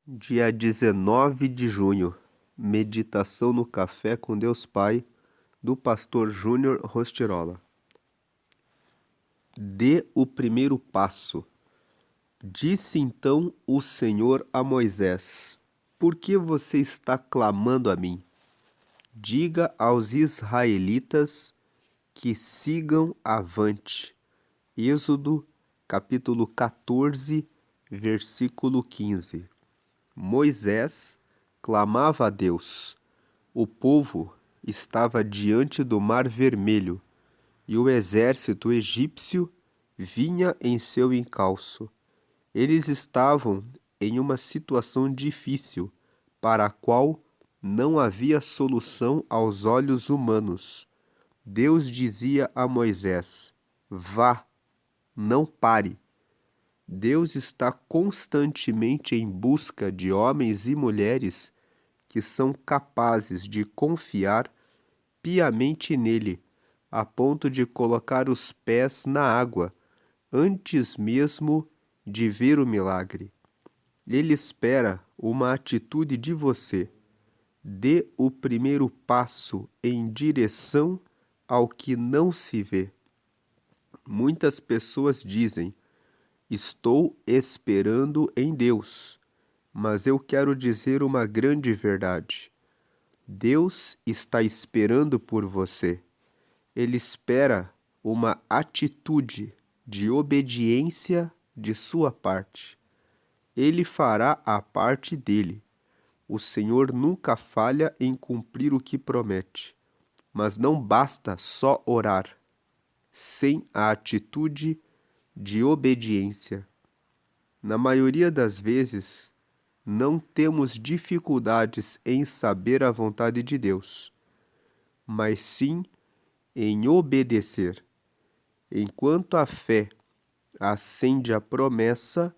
Dia 19 de junho, meditação no Café com Deus Pai, do pastor Júnior Rostirola. Dê o primeiro passo. Disse então o Senhor a Moisés: Por que você está clamando a mim? Diga aos israelitas que sigam avante. Êxodo, capítulo 14, versículo 15. Moisés clamava a Deus. O povo estava diante do Mar Vermelho e o exército egípcio vinha em seu encalço. Eles estavam em uma situação difícil, para a qual não havia solução aos olhos humanos. Deus dizia a Moisés: Vá, não pare. Deus está constantemente em busca de homens e mulheres que são capazes de confiar piamente nele, a ponto de colocar os pés na água, antes mesmo de ver o milagre. Ele espera uma atitude de você. Dê o primeiro passo em direção ao que não se vê. Muitas pessoas dizem: Estou esperando em Deus, mas eu quero dizer uma grande verdade. Deus está esperando por você. Ele espera uma atitude de obediência de sua parte. Ele fará a parte dele. O Senhor nunca falha em cumprir o que promete. Mas não basta só orar, sem a atitude de obediência. Na maioria das vezes, não temos dificuldades em saber a vontade de Deus, mas sim em obedecer. Enquanto a fé acende a promessa,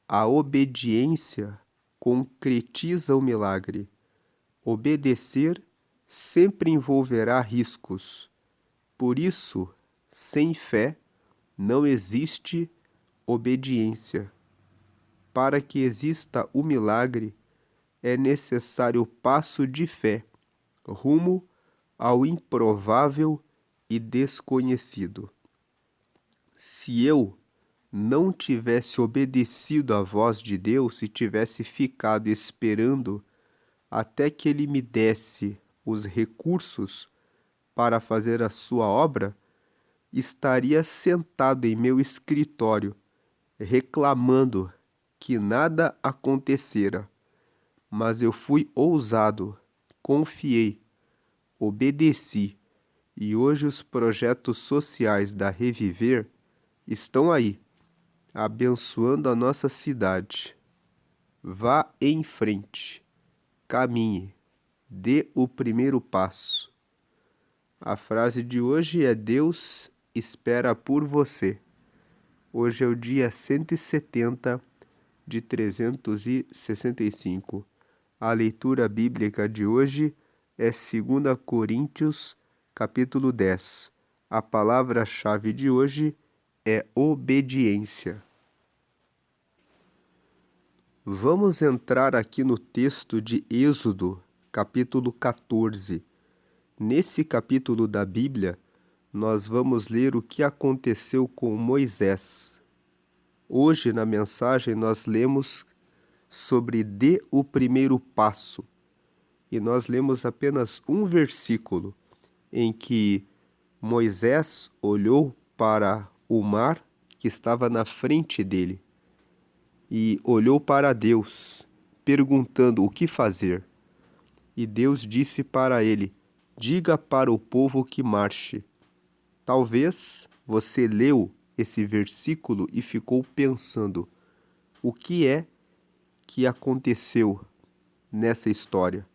a obediência concretiza o milagre. Obedecer sempre envolverá riscos. Por isso, sem fé, não existe obediência. Para que exista o milagre, é necessário o passo de fé, rumo ao improvável e desconhecido. Se eu não tivesse obedecido à voz de Deus e tivesse ficado esperando até que Ele me desse os recursos para fazer a sua obra, estaria sentado em meu escritório, reclamando que nada acontecera. Mas eu fui ousado, confiei, obedeci, e hoje os projetos sociais da Reviver estão aí, abençoando a nossa cidade. Vá em frente, caminhe, dê o primeiro passo. A frase de hoje é: Deus espera por você. Hoje é o dia 170 de 365. A leitura bíblica de hoje é 2 Coríntios, capítulo 10. A palavra-chave de hoje é obediência. Vamos entrar aqui no texto de Êxodo, capítulo 14. Nesse capítulo da Bíblia, nós vamos ler o que aconteceu com Moisés. Hoje, na mensagem, nós lemos sobre dê o primeiro passo. E nós lemos apenas um versículo em que Moisés olhou para o mar que estava na frente dele e olhou para Deus, perguntando o que fazer. E Deus disse para ele: Diga para o povo que marche. Talvez você leu esse versículo e ficou pensando: o que é que aconteceu nessa história?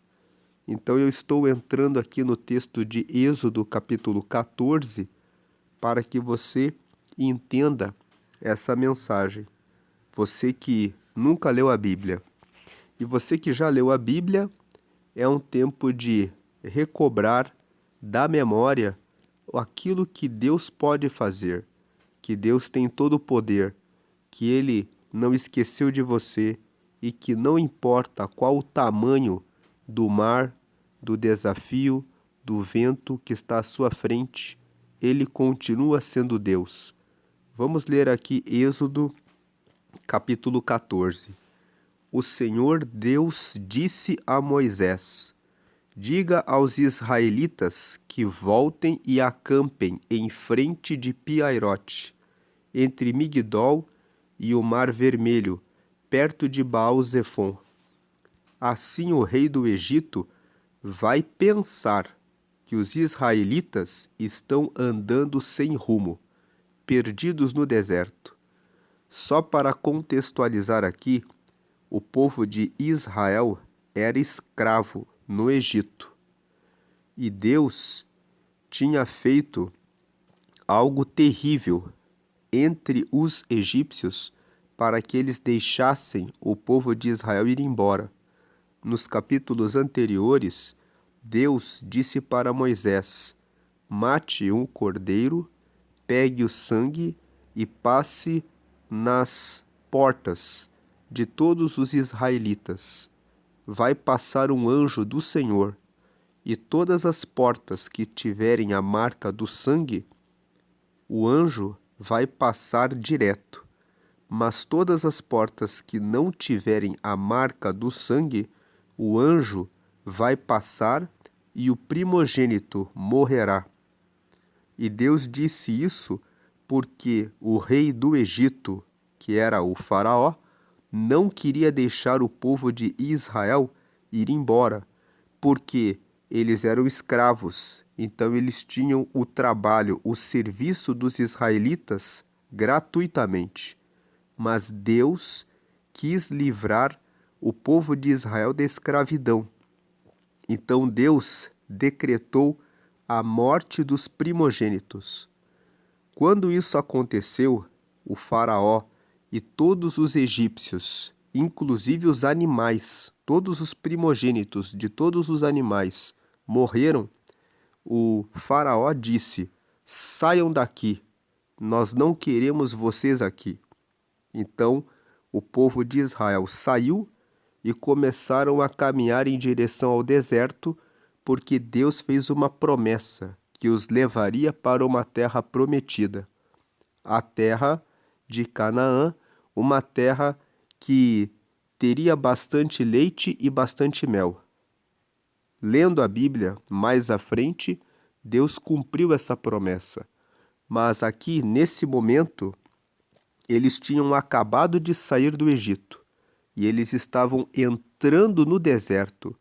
Então eu estou entrando aqui no texto de Êxodo, capítulo 14, para que você entenda essa mensagem. Você que nunca leu a Bíblia. E você que já leu a Bíblia, é um tempo de recobrar da memória aquilo que Deus pode fazer, que Deus tem todo o poder, que Ele não esqueceu de você e que não importa qual o tamanho do mar, do desafio, do vento que está à sua frente, ele continua sendo Deus. Vamos ler aqui Êxodo, capítulo 14. O Senhor Deus disse a Moisés: diga aos israelitas que voltem e acampem em frente de Piairote, entre Migdol e o Mar Vermelho, perto de Baal-Zefon. Assim o rei do Egito vai pensar que os israelitas estão andando sem rumo, perdidos no deserto. Só para contextualizar aqui, o povo de Israel era escravo no Egito. E Deus tinha feito algo terrível entre os egípcios para que eles deixassem o povo de Israel ir embora. Nos capítulos anteriores, Deus disse para Moisés: mate um cordeiro, pegue o sangue e passe nas portas de todos os israelitas. Vai passar um anjo do Senhor, e todas as portas que tiverem a marca do sangue, o anjo vai passar direto. Mas todas as portas que não tiverem a marca do sangue, o anjo vai passar e o primogênito morrerá. E Deus disse isso porque o rei do Egito, que era o Faraó, não queria deixar o povo de Israel ir embora, porque eles eram escravos, então eles tinham o trabalho, o serviço dos israelitas gratuitamente. Mas Deus quis livrar o povo de Israel da escravidão. Então Deus decretou a morte dos primogênitos. Quando isso aconteceu, o Faraó e todos os egípcios, inclusive os animais, todos os primogênitos de todos os animais, morreram. O Faraó disse: saiam daqui, nós não queremos vocês aqui. Então o povo de Israel saiu e começaram a caminhar em direção ao deserto, porque Deus fez uma promessa que os levaria para uma terra prometida, a terra de Canaã, uma terra que teria bastante leite e bastante mel. Lendo a Bíblia mais à frente, Deus cumpriu essa promessa. Mas aqui, nesse momento, eles tinham acabado de sair do Egito e eles estavam entrando no deserto.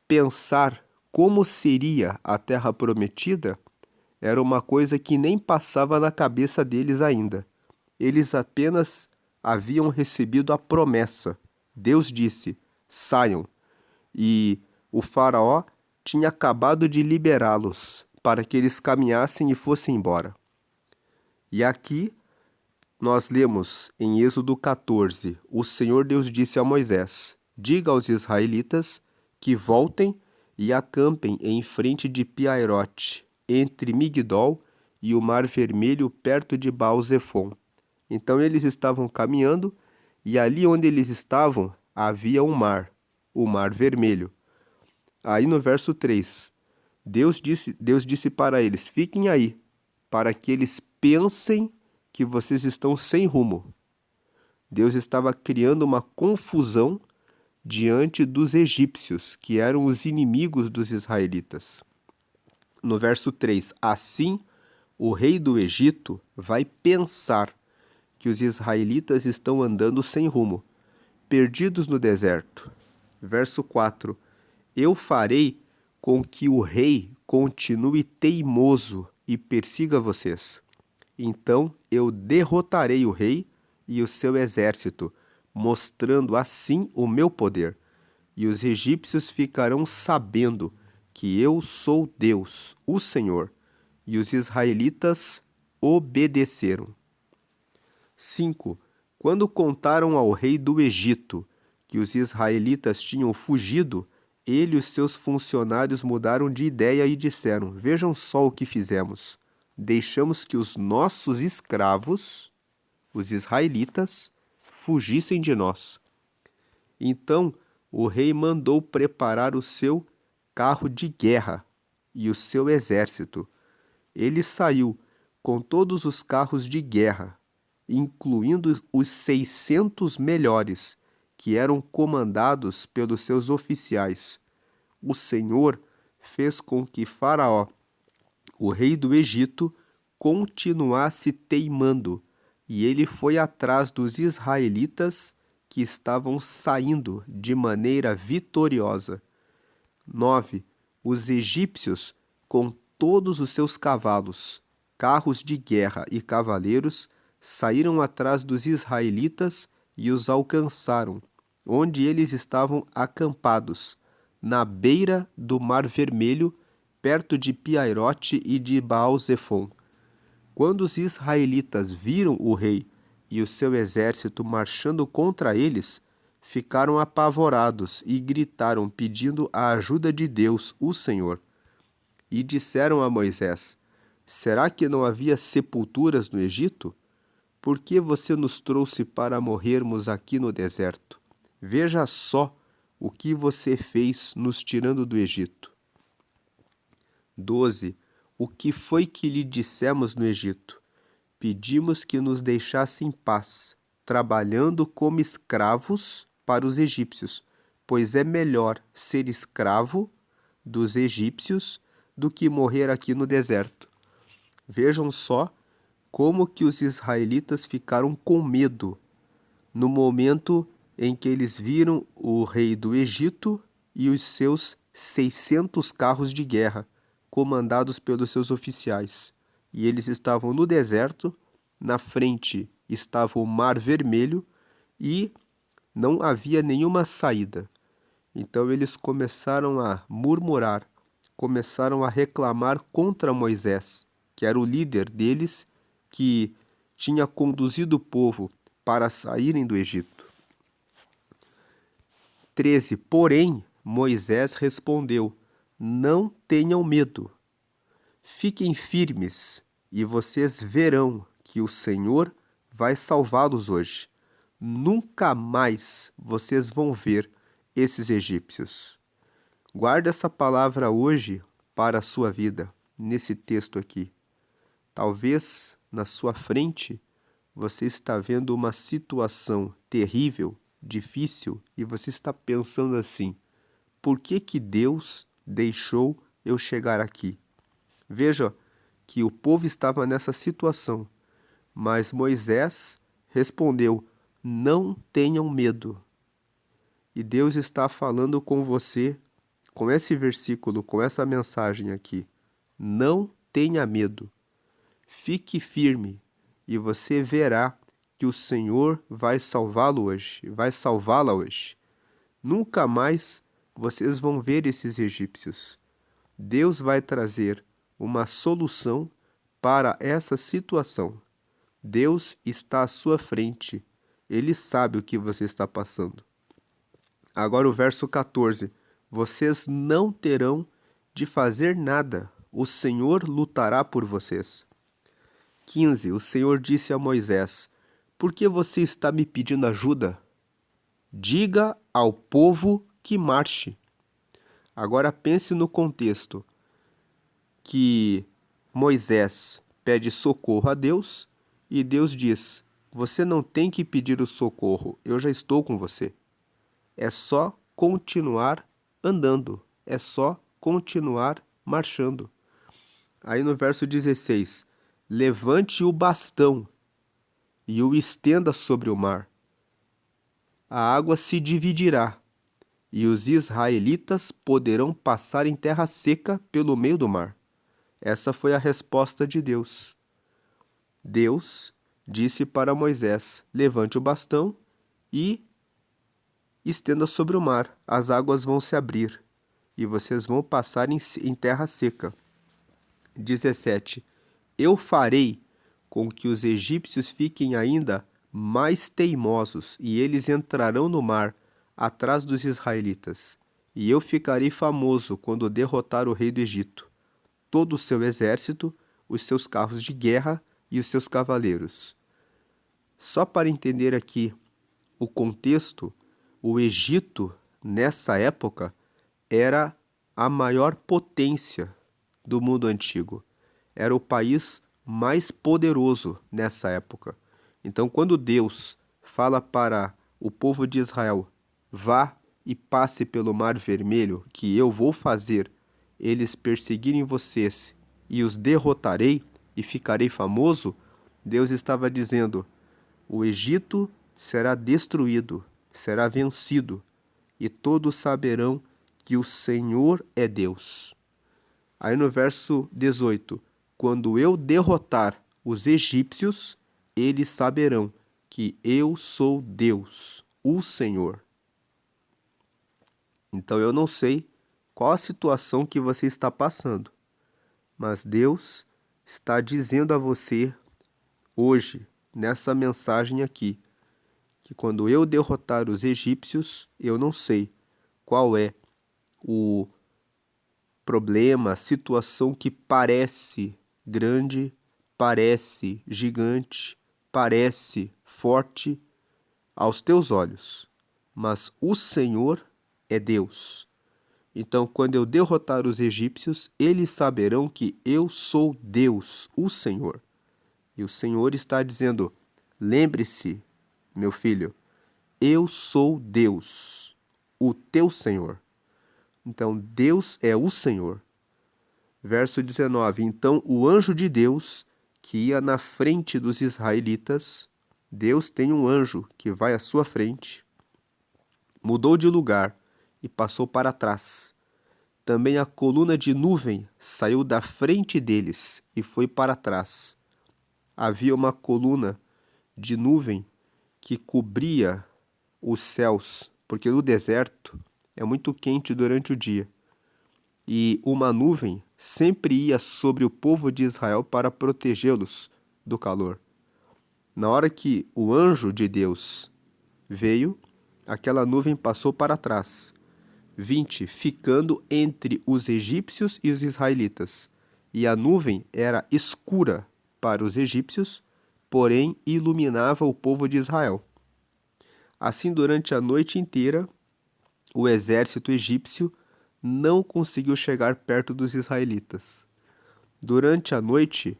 Pensar como seria a terra prometida era uma coisa que nem passava na cabeça deles ainda. Eles apenas haviam recebido a promessa. Deus disse: saiam. E o Faraó tinha acabado de liberá-los para que eles caminhassem e fossem embora. E aqui nós lemos em Êxodo 14: o Senhor Deus disse a Moisés: diga aos israelitas que voltem e acampem em frente de Piairote, entre Migdol e o Mar Vermelho, perto de Baal-Zefon. Então eles estavam caminhando e ali onde eles estavam havia um mar, o Mar Vermelho. Aí no verso 3, Deus disse para eles: fiquem aí, para que eles pensem que vocês estão sem rumo. Deus estava criando uma confusão diante dos egípcios, que eram os inimigos dos israelitas. No verso 3, assim o rei do Egito vai pensar que os israelitas estão andando sem rumo, perdidos no deserto. Verso 4, eu farei com que o rei continue teimoso e persiga vocês. Então eu derrotarei o rei e o seu exército, mostrando assim o meu poder. E os egípcios ficarão sabendo que eu sou Deus, o Senhor. E os israelitas obedeceram. 5. Quando contaram ao rei do Egito que os israelitas tinham fugido, ele e os seus funcionários mudaram de ideia e disseram: vejam só o que fizemos. Deixamos que os nossos escravos, os israelitas, fugissem de nós. Então o rei mandou preparar o seu carro de guerra e o seu exército. Ele saiu com todos os carros de guerra, incluindo os 600 melhores, que eram comandados pelos seus oficiais. O Senhor fez com que Faraó, o rei do Egito, continuasse teimando, e ele foi atrás dos israelitas que estavam saindo de maneira vitoriosa. 9. Os egípcios, com todos os seus cavalos, carros de guerra e cavaleiros, saíram atrás dos israelitas e os alcançaram, onde eles estavam acampados, na beira do Mar Vermelho, perto de Piairote e de Baal-Zefon. Quando os israelitas viram o rei e o seu exército marchando contra eles, ficaram apavorados e gritaram pedindo a ajuda de Deus, o Senhor. E disseram a Moisés: Será que não havia sepulturas no Egito? Por que você nos trouxe para morrermos aqui no deserto? Veja só o que você fez nos tirando do Egito. 12. O que foi que lhe dissemos no Egito? Pedimos que nos deixasse em paz, trabalhando como escravos para os egípcios, pois é melhor ser escravo dos egípcios do que morrer aqui no deserto. Vejam só como que os israelitas ficaram com medo no momento em que eles viram o rei do Egito e os seus 600 carros de guerra, comandados pelos seus oficiais. E eles estavam no deserto, na frente estava o Mar Vermelho e não havia nenhuma saída. Então eles começaram a murmurar, começaram a reclamar contra Moisés, que era o líder deles, que tinha conduzido o povo para saírem do Egito. 13. Porém, Moisés respondeu: Não tenham medo. Fiquem firmes e vocês verão que o Senhor vai salvá-los hoje. Nunca mais vocês vão ver esses egípcios. Guarde essa palavra hoje para a sua vida, nesse texto aqui. Talvez na sua frente você está vendo uma situação terrível, difícil, e você está pensando assim: por que que Deus deixou eu chegar aqui? Veja que o povo estava nessa situação, mas Moisés respondeu: não tenham medo. E Deus está falando com você, com esse versículo, com essa mensagem aqui. Não tenha medo. Fique firme e você verá que o Senhor vai salvá-lo hoje, vai salvá-la hoje. Nunca mais vocês vão ver esses egípcios. Deus vai trazer uma solução para essa situação. Deus está à sua frente. Ele sabe o que você está passando. Agora o verso 14. Vocês não terão de fazer nada. O Senhor lutará por vocês. 15. O Senhor disse a Moisés: Por que você está me pedindo ajuda? Diga ao povo que marche. Agora pense no contexto que Moisés pede socorro a Deus e Deus diz: Você não tem que pedir o socorro, eu já estou com você. É só continuar andando, é só continuar marchando. Aí no verso 16: Levante o bastão e o estenda sobre o mar. A água se dividirá e os israelitas poderão passar em terra seca pelo meio do mar. Essa foi a resposta de Deus. Deus disse para Moisés: levante o bastão e estenda sobre o mar. As águas vão se abrir e vocês vão passar em terra seca. 17. Eu farei com que os egípcios fiquem ainda mais teimosos e eles entrarão no mar atrás dos israelitas. E eu ficarei famoso quando derrotar o rei do Egito, todo o seu exército, os seus carros de guerra e os seus cavaleiros. Só para entender aqui o contexto, O Egito, nessa época, era a maior potência do mundo antigo. Era o país mais poderoso nessa época. Então, quando Deus fala para o povo de Israel, vá e passe pelo Mar Vermelho, que eu vou fazer eles perseguirem vocês e os derrotarei e ficarei famoso, Deus estava dizendo: o Egito será destruído, será vencido, e todos saberão que o Senhor é Deus. Aí no verso 18: quando eu derrotar os egípcios, eles saberão que eu sou Deus, o Senhor. Então eu não sei qual a situação que você está passando, mas Deus está dizendo a você hoje, nessa mensagem aqui, que quando eu derrotar os egípcios, eu não sei qual é o problema, a situação que parece grande, parece gigante, parece forte aos teus olhos, mas o Senhor é Deus. Então, quando eu derrotar os egípcios, eles saberão que eu sou Deus, o Senhor. E o Senhor está dizendo: lembre-se, meu filho, eu sou Deus, o teu Senhor. Então, Deus é o Senhor. Verso 19: então o anjo de Deus, que ia na frente dos israelitas, Deus tem um anjo que vai à sua frente, mudou de lugar e passou para trás. Também a coluna de nuvem saiu da frente deles e foi para trás. Havia uma coluna de nuvem que cobria os céus, porque no deserto é muito quente durante o dia. E uma nuvem sempre ia sobre o povo de Israel para protegê-los do calor. Na hora que o anjo de Deus veio, aquela nuvem passou para trás. 20, ficando entre os egípcios e os israelitas. E a nuvem era escura para os egípcios, porém iluminava o povo de Israel. Assim, durante a noite inteira, o exército egípcio não conseguiu chegar perto dos israelitas. Durante a noite,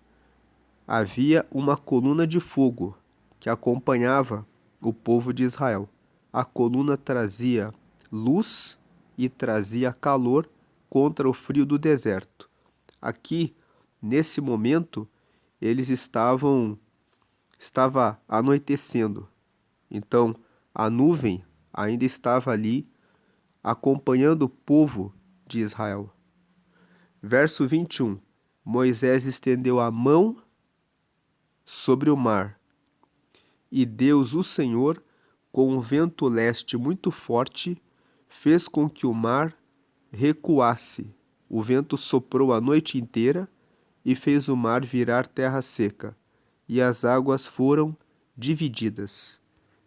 havia uma coluna de fogo que acompanhava o povo de Israel. A coluna trazia luz e trazia calor contra o frio do deserto. Aqui, nesse momento, eles estava anoitecendo. Então, a nuvem ainda estava ali acompanhando o povo de Israel. Verso 21. Moisés estendeu a mão sobre o mar, e Deus, o Senhor, com um vento leste muito forte, fez com que o mar recuasse. O vento soprou a noite inteira e fez o mar virar terra seca, e as águas foram divididas.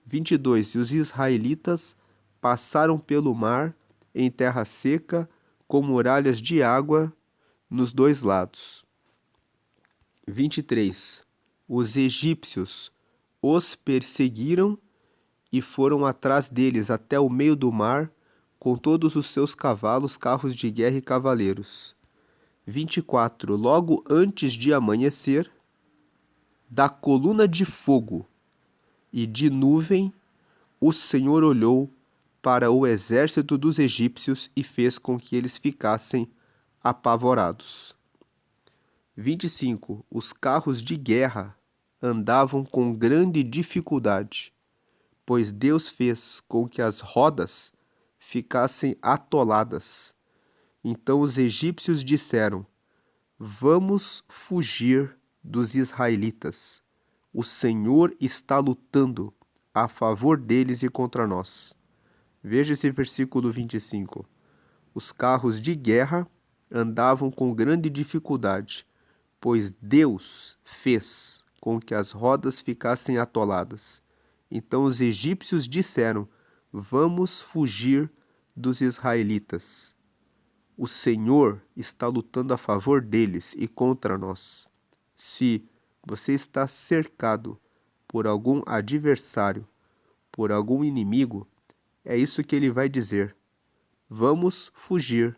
22. E os israelitas passaram pelo mar em terra seca, com muralhas de água nos dois lados. 23. Os egípcios os perseguiram e foram atrás deles até o meio do mar, com todos os seus cavalos, carros de guerra e cavaleiros. 24. Logo antes de amanhecer, da coluna de fogo e de nuvem, o Senhor olhou para o exército dos egípcios e fez com que eles ficassem apavorados. 25. Os carros de guerra andavam com grande dificuldade, pois Deus fez com que as rodas ficassem atoladas. Então os egípcios disseram: vamos fugir dos israelitas. O Senhor está lutando a favor deles e contra nós. Veja esse versículo 25. Os carros de guerra andavam com grande dificuldade, pois Deus fez com que as rodas ficassem atoladas. Então os egípcios disseram: vamos fugir dos israelitas. O Senhor está lutando a favor deles e contra nós. Se você está cercado por algum adversário, por algum inimigo, é isso que ele vai dizer. Vamos fugir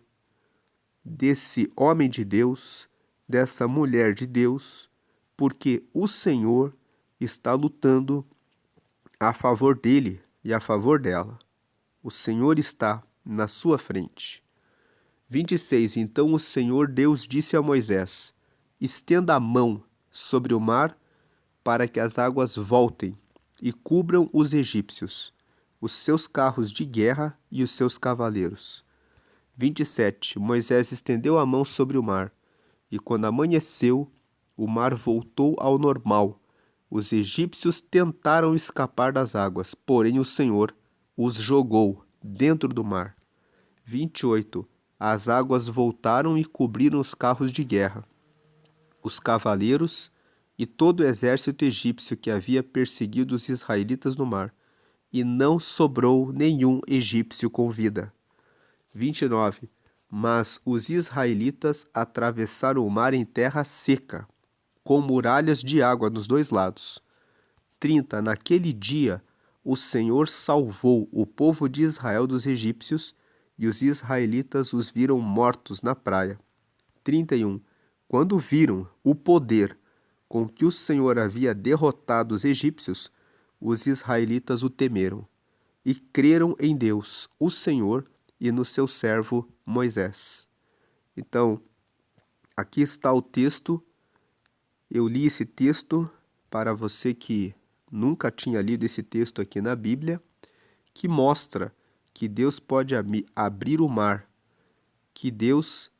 desse homem de Deus, dessa mulher de Deus, porque o Senhor está lutando a favor dele e a favor dela. O Senhor está na sua frente. 26. Então o Senhor Deus disse a Moisés: estenda a mão sobre o mar para que as águas voltem e cubram os egípcios, os seus carros de guerra e os seus cavaleiros. 27. Moisés estendeu a mão sobre o mar, e quando amanheceu, o mar voltou ao normal. Os egípcios tentaram escapar das águas, porém o Senhor os jogou dentro do mar. 28. As águas voltaram e cobriram os carros de guerra, os cavaleiros e todo o exército egípcio que havia perseguido os israelitas no mar, e não sobrou nenhum egípcio com vida. 29. Mas os israelitas atravessaram o mar em terra seca, com muralhas de água nos dois lados. 30. Naquele dia, o Senhor salvou o povo de Israel dos egípcios, e os israelitas os viram mortos na praia. 31. Quando viram o poder com que o Senhor havia derrotado os egípcios, os israelitas o temeram e creram em Deus, o Senhor, e no seu servo Moisés. Então, aqui está o texto. Eu li esse texto para você que nunca tinha lido esse texto aqui na Bíblia, que mostra que Deus pode abrir o mar, que Deus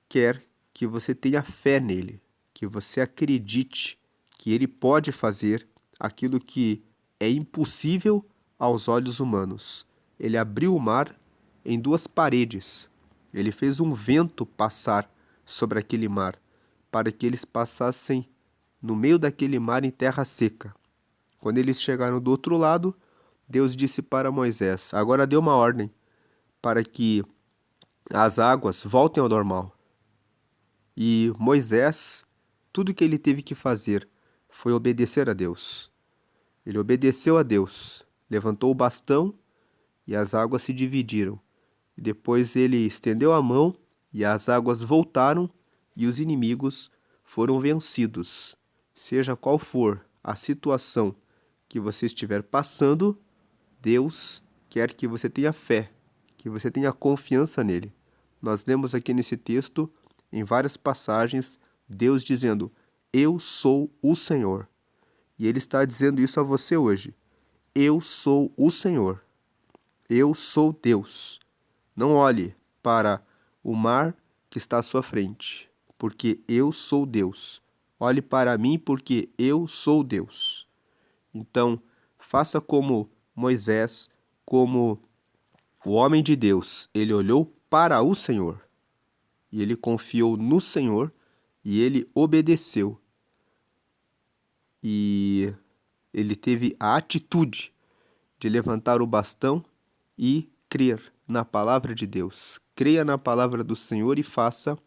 quer que você tenha fé nele, que você acredite que ele pode fazer aquilo que é impossível aos olhos humanos. Ele abriu o mar em duas paredes. Ele fez um vento passar sobre aquele mar, para que eles passassem no meio daquele mar em terra seca. Quando eles chegaram do outro lado, Deus disse para Moisés: agora dê uma ordem para que as águas voltem ao normal. E Moisés, tudo que ele teve que fazer foi obedecer a Deus. Ele obedeceu a Deus, levantou o bastão e as águas se dividiram. E depois ele estendeu a mão e as águas voltaram e os inimigos foram vencidos. Seja qual for a situação que você estiver passando, Deus quer que você tenha fé, que você tenha confiança nele. Nós lemos aqui nesse texto, em várias passagens, Deus dizendo: eu sou o Senhor. E ele está dizendo isso a você hoje. Eu sou o Senhor. Eu sou Deus. Não olhe para o mar que está à sua frente, porque eu sou Deus. Olhe para mim, porque eu sou Deus. Então, faça como Moisés, como o homem de Deus. Ele olhou para o Senhor, e ele confiou no Senhor, e ele obedeceu. E ele teve a atitude de levantar o bastão e crer na palavra de Deus. Creia na palavra do Senhor e faça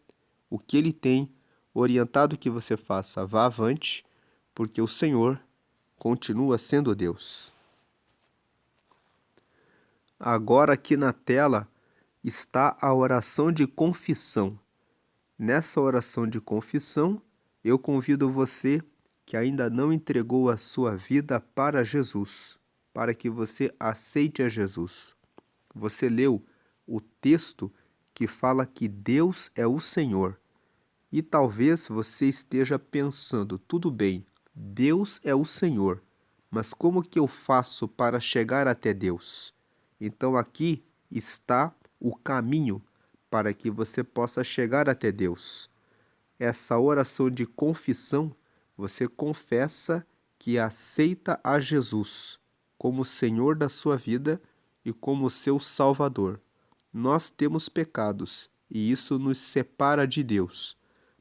o que ele tem orientado que você faça. Vá avante, porque o Senhor continua sendo Deus. Agora aqui na tela está a oração de confissão. Nessa oração de confissão, eu convido você que ainda não entregou a sua vida para Jesus, para que você aceite a Jesus. Você leu o texto que fala que Deus é o Senhor. E talvez você esteja pensando, tudo bem, Deus é o Senhor, mas como que eu faço para chegar até Deus? Então aqui está o caminho para que você possa chegar até Deus. Essa oração de confissão, você confessa que aceita a Jesus como Senhor da sua vida e como seu Salvador. Nós temos pecados e isso nos separa de Deus.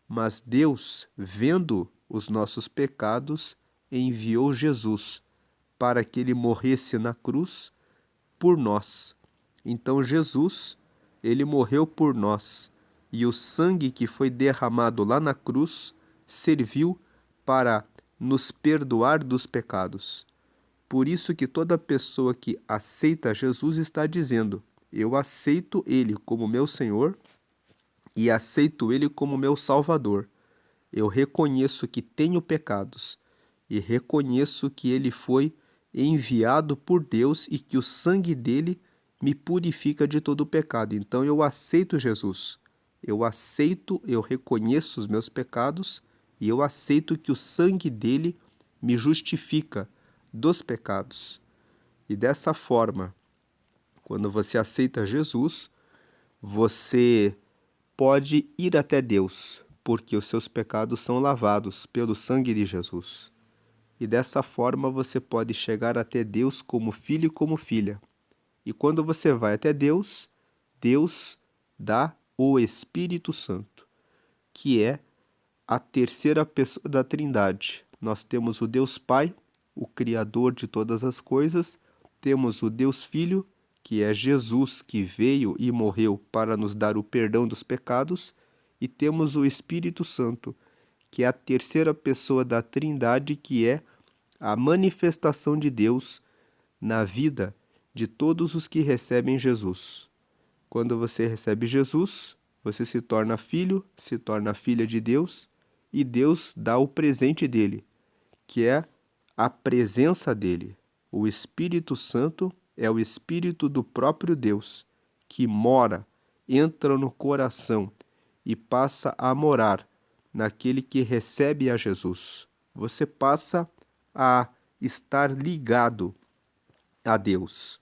Mas Deus, vendo os nossos pecados, enviou Jesus para que ele morresse na cruz por nós. Então Jesus, ele morreu por nós, e o sangue que foi derramado lá na cruz serviu para nos perdoar dos pecados. Por isso que toda pessoa que aceita Jesus está dizendo: eu aceito Ele como meu Senhor e aceito Ele como meu Salvador. Eu reconheço que tenho pecados e reconheço que Ele foi enviado por Deus e que o sangue dele me purifica de todo o pecado. Então eu aceito Jesus. Eu aceito, eu reconheço os meus pecados e eu aceito que o sangue dele me justifica dos pecados. E dessa forma, quando você aceita Jesus, você pode ir até Deus, porque os seus pecados são lavados pelo sangue de Jesus. E dessa forma você pode chegar até Deus como filho e como filha. E quando você vai até Deus, Deus dá o Espírito Santo, que é a terceira pessoa da Trindade. Nós temos o Deus Pai, o Criador de todas as coisas, temos o Deus Filho, que é Jesus, que veio e morreu para nos dar o perdão dos pecados, e temos o Espírito Santo, que é a terceira pessoa da Trindade, que é a manifestação de Deus na vida de todos os que recebem Jesus. Quando você recebe Jesus, você se torna filho, se torna filha de Deus, e Deus dá o presente dele, que é a presença dele. O Espírito Santo é o Espírito do próprio Deus, que mora, entra no coração e passa a morar naquele que recebe a Jesus. Você passa a estar ligado a Deus.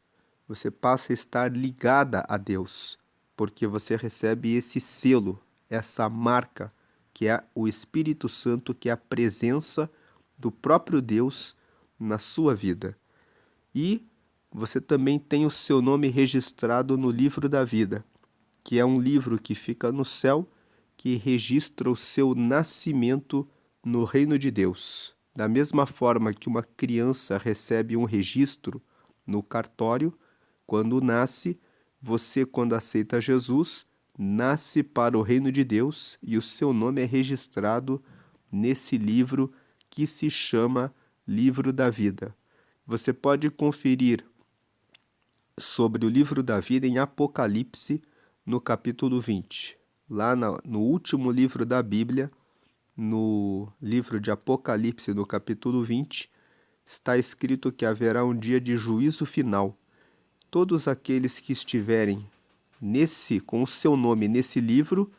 Você passa a estar ligada a Deus, porque você recebe esse selo, essa marca, que é o Espírito Santo, que é a presença do próprio Deus na sua vida. E você também tem o seu nome registrado no livro da vida, que é um livro que fica no céu, que registra o seu nascimento no reino de Deus. Da mesma forma que uma criança recebe um registro no cartório, quando nasce, você, quando aceita Jesus, nasce para o reino de Deus e o seu nome é registrado nesse livro que se chama Livro da Vida. Você pode conferir sobre o livro da vida em Apocalipse, no capítulo 20. Lá no último livro da Bíblia, no livro de Apocalipse, no capítulo 20, está escrito que haverá um dia de juízo final. Todos aqueles que estiverem com o seu nome nesse livro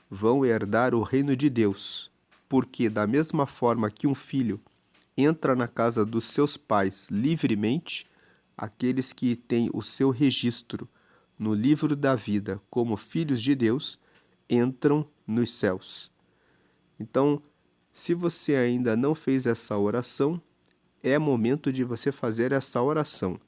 vão herdar o reino de Deus, porque da mesma forma que um filho entra na casa dos seus pais livremente, aqueles que têm o seu registro no livro da vida como filhos de Deus entram nos céus. Então, se você ainda não fez essa oração, é momento de você fazer essa oração.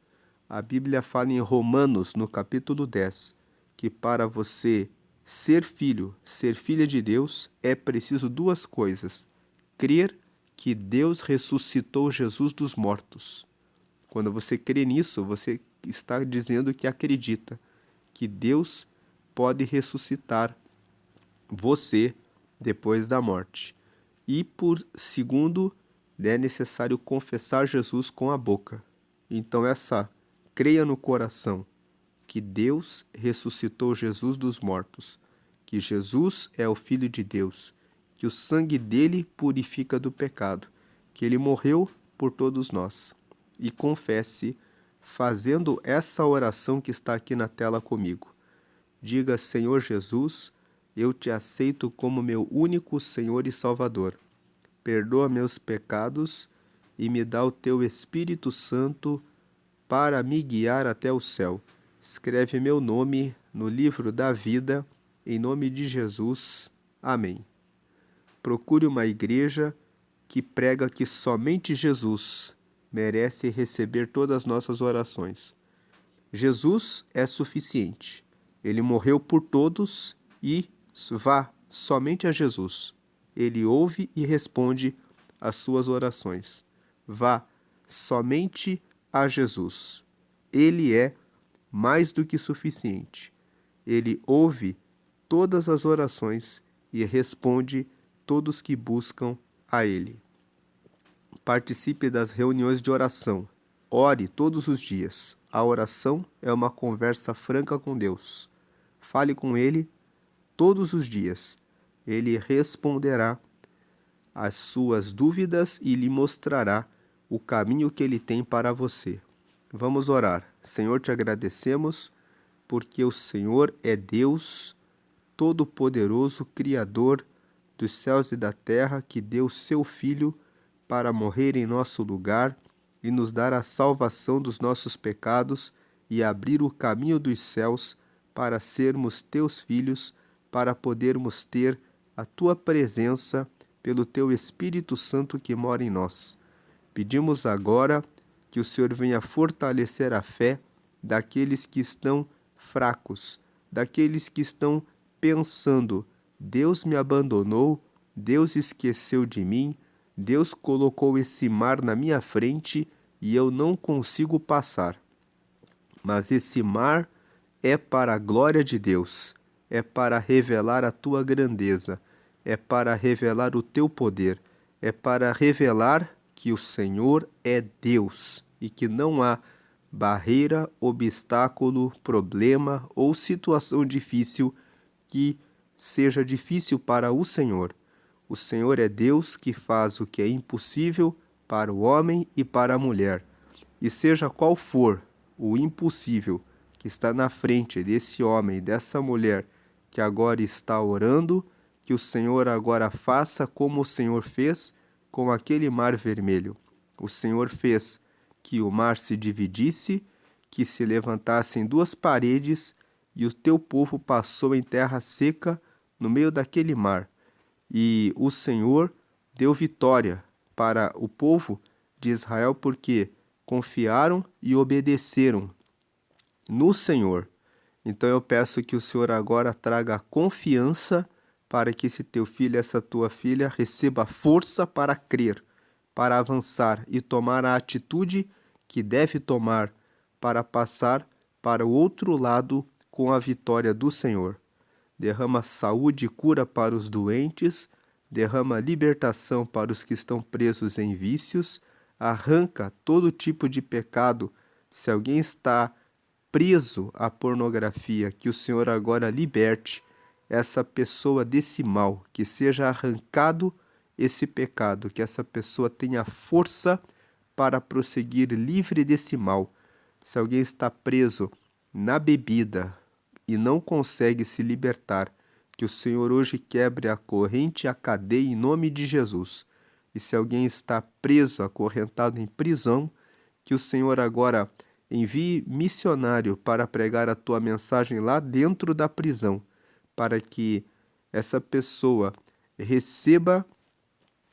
A Bíblia fala em Romanos, no capítulo 10, que para você ser filho, ser filha de Deus, é preciso duas coisas: crer que Deus ressuscitou Jesus dos mortos. Quando você crê nisso, você está dizendo que acredita que Deus pode ressuscitar você depois da morte. E por segundo, é necessário confessar Jesus com a boca. Então creia no coração que Deus ressuscitou Jesus dos mortos, que Jesus é o Filho de Deus, que o sangue dele purifica do pecado, que ele morreu por todos nós. E confesse fazendo essa oração que está aqui na tela comigo. Diga: Senhor Jesus, eu te aceito como meu único Senhor e Salvador. Perdoa meus pecados e me dá o teu Espírito Santo para me guiar até o céu. Escreve meu nome no livro da vida, em nome de Jesus. Amém. Procure uma igreja que prega que somente Jesus merece receber todas as nossas orações. Jesus é suficiente. Ele morreu por todos e vá somente a Jesus. Ele ouve e responde às suas orações. Vá somente a Jesus. Ele é mais do que suficiente. Ele ouve todas as orações e responde todos que buscam a Ele. Participe das reuniões de oração. ore todos os dias. A oração é uma conversa franca com Deus. Fale com Ele todos os dias. Ele responderá às suas dúvidas e lhe mostrará o caminho que Ele tem para você. Vamos orar. Senhor, te agradecemos porque o Senhor é Deus Todo-Poderoso, Criador dos céus e da terra, que deu seu Filho para morrer em nosso lugar e nos dar a salvação dos nossos pecados e abrir o caminho dos céus para sermos teus filhos, para podermos ter a tua presença pelo teu Espírito Santo que mora em nós. Pedimos agora que o Senhor venha fortalecer a fé daqueles que estão fracos, daqueles que estão pensando: Deus me abandonou, Deus esqueceu de mim, Deus colocou esse mar na minha frente e eu não consigo passar. Mas esse mar é para a glória de Deus, é para revelar a tua grandeza, é para revelar o teu poder, é para revelar que o Senhor é Deus e que não há barreira, obstáculo, problema ou situação difícil que seja difícil para o Senhor. O Senhor é Deus que faz o que é impossível para o homem e para a mulher. E seja qual for o impossível que está na frente desse homem e dessa mulher que agora está orando, que o Senhor agora faça como o Senhor fez com aquele mar vermelho. O Senhor fez que o mar se dividisse, que se levantassem duas paredes, e o teu povo passou em terra seca no meio daquele mar. E o Senhor deu vitória para o povo de Israel porque confiaram e obedeceram no Senhor. Então eu peço que o Senhor agora traga confiança para que esse teu filho, essa tua filha, receba força para crer, para avançar e tomar a atitude que deve tomar para passar para o outro lado com a vitória do Senhor. Derrama saúde e cura para os doentes, derrama libertação para os que estão presos em vícios, arranca todo tipo de pecado. Se alguém está preso à pornografia, que o Senhor agora liberte essa pessoa desse mal, que seja arrancado esse pecado, que essa pessoa tenha força para prosseguir livre desse mal. Se alguém está preso na bebida e não consegue se libertar, que o Senhor hoje quebre a corrente e a cadeia em nome de Jesus. E se alguém está preso, acorrentado em prisão, que o Senhor agora envie missionário para pregar a tua mensagem lá dentro da prisão, para que essa pessoa receba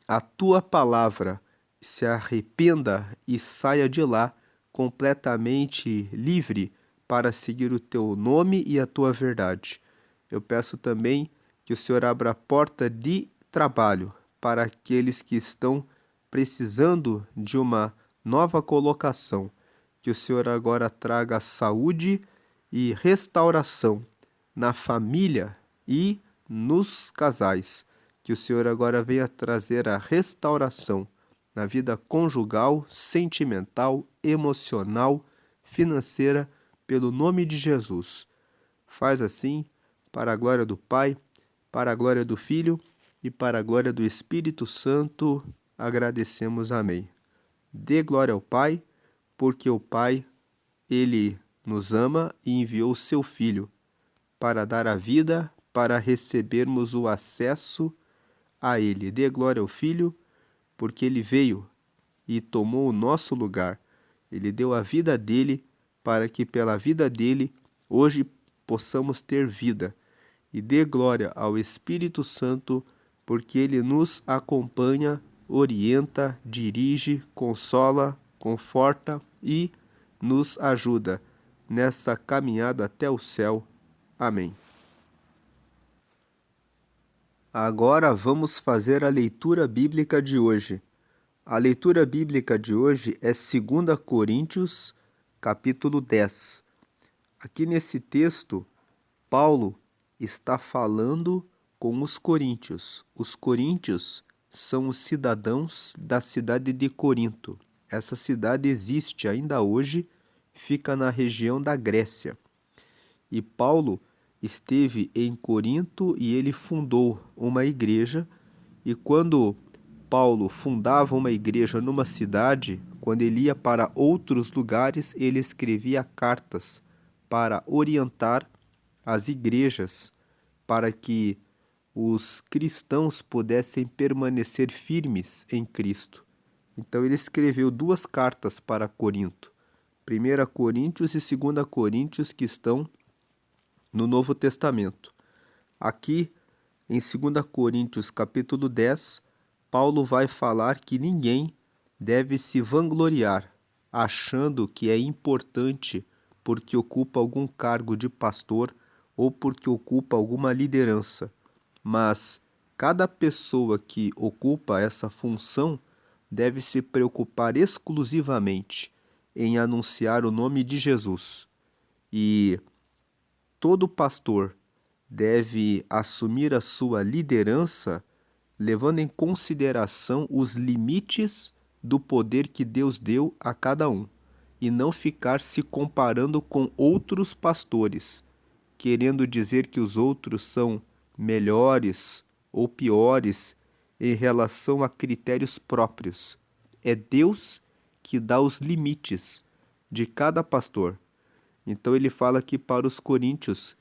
a tua palavra, se arrependa e saia de lá completamente livre para seguir o teu nome e a tua verdade. Eu peço também que o Senhor abra a porta de trabalho para aqueles que estão precisando de uma nova colocação. Que o Senhor agora traga saúde e restauração na família e nos casais. Que o Senhor agora venha trazer a restauração na vida conjugal, sentimental, emocional, financeira, pelo nome de Jesus. Faz assim, para a glória do Pai, para a glória do Filho e para a glória do Espírito Santo. Agradecemos. Amém. Dê glória ao Pai, porque o Pai, Ele nos ama e enviou o seu Filho para dar a vida, para recebermos o acesso a Ele. Dê glória ao Filho, porque Ele veio e tomou o nosso lugar. Ele deu a vida dele para que pela vida dele hoje possamos ter vida. E dê glória ao Espírito Santo, porque ele nos acompanha, orienta, dirige, consola, conforta e nos ajuda nessa caminhada até o céu. Amém. Agora vamos fazer a leitura bíblica de hoje. A leitura bíblica de hoje é 2 Coríntios, capítulo 10. Aqui nesse texto, Paulo está falando com os coríntios. Os coríntios são os cidadãos da cidade de Corinto. Essa cidade existe ainda hoje, fica na região da Grécia. E Paulo esteve em Corinto e ele fundou uma igreja. E quando Paulo fundava uma igreja numa cidade, quando ele ia para outros lugares, ele escrevia cartas para orientar as igrejas, para que os cristãos pudessem permanecer firmes em Cristo. Então ele escreveu 2 cartas para Corinto, 1 Coríntios e 2 Coríntios, que estão no Novo Testamento. Aqui, em 2 Coríntios capítulo 10, Paulo vai falar que ninguém deve se vangloriar, achando que é importante porque ocupa algum cargo de pastor ou porque ocupa alguma liderança. Mas cada pessoa que ocupa essa função deve se preocupar exclusivamente em anunciar o nome de Jesus. E todo pastor deve assumir a sua liderança levando em consideração os limites do poder que Deus deu a cada um e não ficar se comparando com outros pastores, querendo dizer que os outros são melhores ou piores em relação a critérios próprios. É Deus que dá os limites de cada pastor. Então ele fala aqui para os coríntios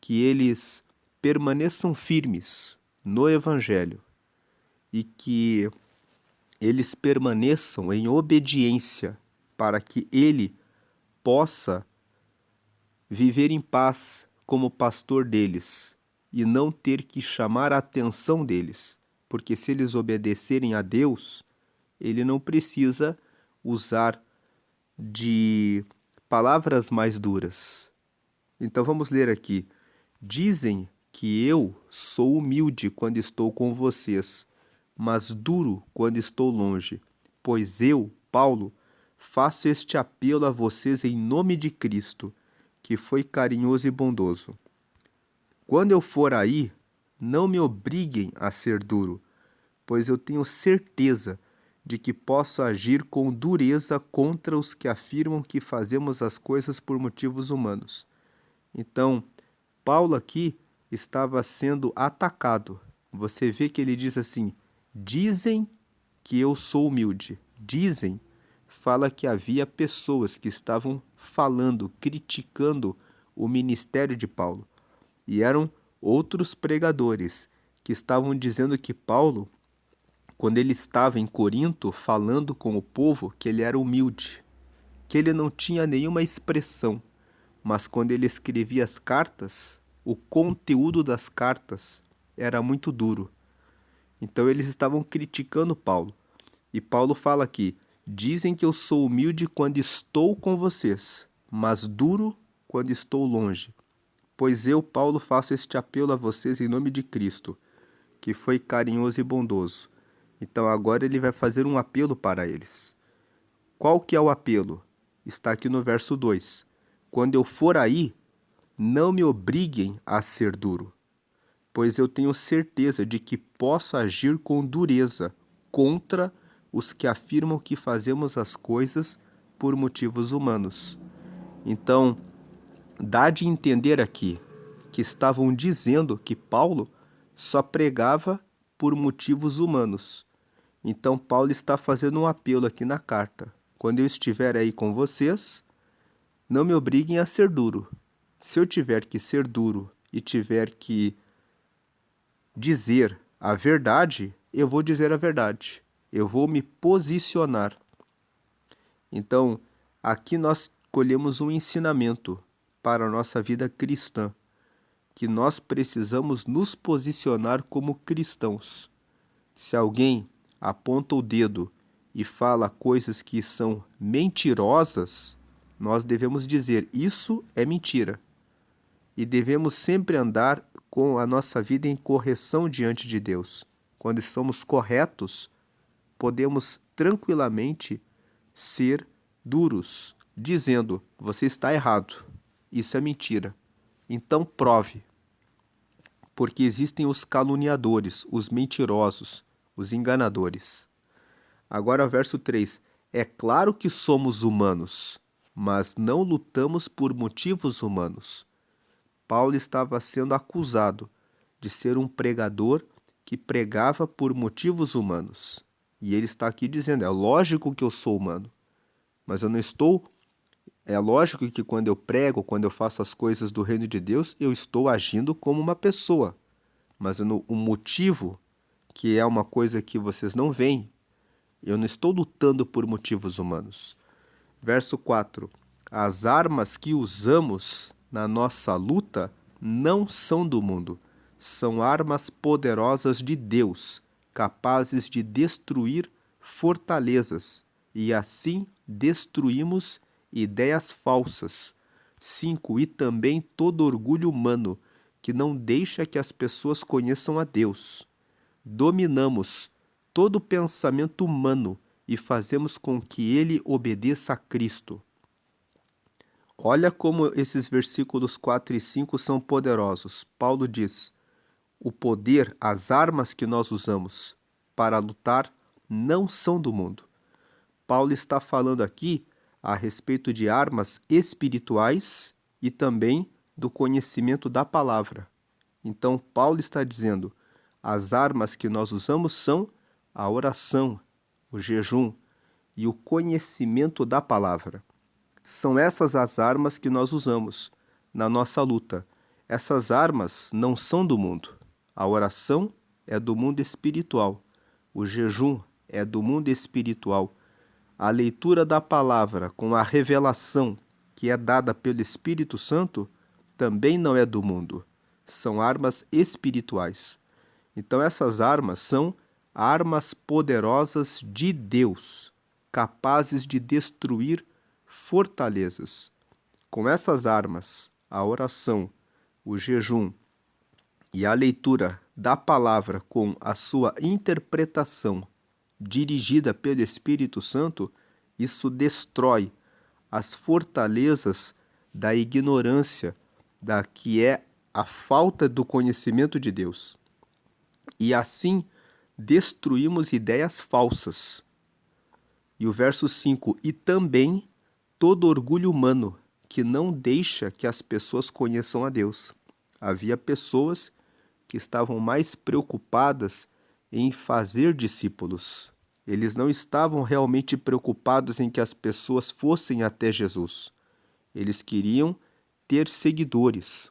que eles permaneçam firmes no Evangelho e que eles permaneçam em obediência para que ele possa viver em paz como pastor deles e não ter que chamar a atenção deles, porque se eles obedecerem a Deus, ele não precisa usar de palavras mais duras. Então vamos ler aqui. Dizem que eu sou humilde quando estou com vocês, mas duro quando estou longe. Pois eu, Paulo, faço este apelo a vocês em nome de Cristo, que foi carinhoso e bondoso. Quando eu for aí, não me obriguem a ser duro, pois eu tenho certeza de que posso agir com dureza contra os que afirmam que fazemos as coisas por motivos humanos. Então, Paulo aqui estava sendo atacado. Você vê que ele diz assim: dizem que eu sou humilde. Dizem, fala que havia pessoas que estavam falando, criticando o ministério de Paulo. E eram outros pregadores que estavam dizendo que Paulo, quando ele estava em Corinto falando com o povo, que ele era humilde, que ele não tinha nenhuma expressão, mas quando ele escrevia as cartas, o conteúdo das cartas era muito duro. Então eles estavam criticando Paulo. E Paulo fala aqui: dizem que eu sou humilde quando estou com vocês, mas duro quando estou longe. Pois eu, Paulo, faço este apelo a vocês em nome de Cristo, que foi carinhoso e bondoso. Então agora ele vai fazer um apelo para eles. Qual que é o apelo? Está aqui no verso 2. Quando eu for aí, não me obriguem a ser duro, pois eu tenho certeza de que posso agir com dureza contra os que afirmam que fazemos as coisas por motivos humanos. Então, dá de entender aqui que estavam dizendo que Paulo só pregava por motivos humanos. Então, Paulo está fazendo um apelo aqui na carta. Quando eu estiver aí com vocês, não me obriguem a ser duro. Se eu tiver que ser duro e tiver que dizer a verdade, eu vou dizer a verdade. Eu vou me posicionar. Então, aqui nós colhemos um ensinamento para a nossa vida cristã, que nós precisamos nos posicionar como cristãos. Se alguém aponta o dedo e fala coisas que são mentirosas, nós devemos dizer: isso é mentira. E devemos sempre andar com a nossa vida em correção diante de Deus. Quando estamos corretos, podemos tranquilamente ser duros, dizendo: você está errado, isso é mentira. Então prove, porque existem os caluniadores, os mentirosos, os enganadores. Agora, verso 3. É claro que somos humanos, mas não lutamos por motivos humanos. Paulo estava sendo acusado de ser um pregador que pregava por motivos humanos. E ele está aqui dizendo: é lógico que eu sou humano, mas eu não estou. É lógico que quando eu prego, quando eu faço as coisas do reino de Deus, eu estou agindo como uma pessoa. Mas o motivo, que é uma coisa que vocês não veem, eu não estou lutando por motivos humanos. Verso 4: as armas que usamos na nossa luta não são do mundo, são armas poderosas de Deus, capazes de destruir fortalezas, e assim destruímos ideias falsas. 5. E também todo orgulho humano, que não deixa que as pessoas conheçam a Deus. Dominamos todo pensamento humano e fazemos com que ele obedeça a Cristo. Olha como esses versículos 4 e 5 são poderosos. Paulo diz: o poder, as armas que nós usamos para lutar não são do mundo. Paulo está falando aqui a respeito de armas espirituais e também do conhecimento da palavra. Então, Paulo está dizendo: as armas que nós usamos são a oração, o jejum e o conhecimento da palavra. São essas as armas que nós usamos na nossa luta. Essas armas não são do mundo. A oração é do mundo espiritual. O jejum é do mundo espiritual. A leitura da palavra com a revelação que é dada pelo Espírito Santo também não é do mundo. São armas espirituais. Então essas armas são armas poderosas de Deus, capazes de destruir fortalezas. Com essas armas, a oração, o jejum e a leitura da palavra com a sua interpretação dirigida pelo Espírito Santo, isso destrói as fortalezas da ignorância, da que é a falta do conhecimento de Deus. E assim destruímos ideias falsas. E o verso 5: e também todo orgulho humano que não deixa que as pessoas conheçam a Deus. Havia pessoas que estavam mais preocupadas em fazer discípulos. Eles não estavam realmente preocupados em que as pessoas fossem até Jesus. Eles queriam ter seguidores.